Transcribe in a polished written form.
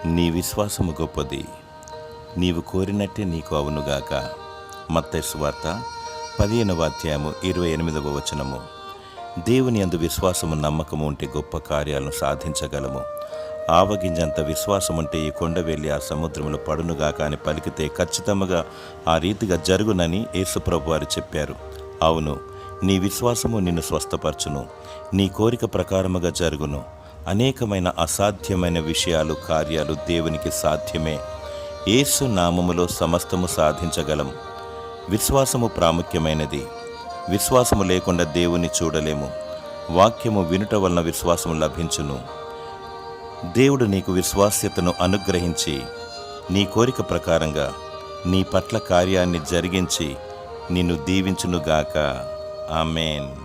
నీ విశ్వాసము గొప్పది, నీవు కోరినట్టే నీకు అవునుగాక. మత్తయి సువార్త 15:28. దేవుని యందు విశ్వాసము నమ్మకము ఉంటే గొప్ప కార్యాలను సాధించగలము. ఆవగింజంత విశ్వాసం ఉంటే ఈ కొండ వెళ్ళి ఆ సముద్రంలో పడునుగాక అని పలికితే ఖచ్చితంగా ఆ రీతిగా జరుగునని యేసుప్రభు వారు చెప్పారు. అవును, నీ విశ్వాసము నిన్ను స్వస్థపరచును, నీ కోరిక ప్రకారముగా జరుగును. అనేకమైన అసాధ్యమైన విషయాలు, కార్యాలు దేవునికి సాధ్యమే. యేసు నామములో సమస్తము సాధించగలం. విశ్వాసము ప్రాముఖ్యమైనది. విశ్వాసము లేకుండా దేవుని చూడలేము. వాక్యము వినుట వలన విశ్వాసము లభించును. దేవుడు నీకు విశ్వాస్యతను అనుగ్రహించి నీ కోరిక ప్రకారంగా నీ పట్ల కార్యాన్ని జరిగించి నిన్ను దీవించునుగాక. ఆమేన్.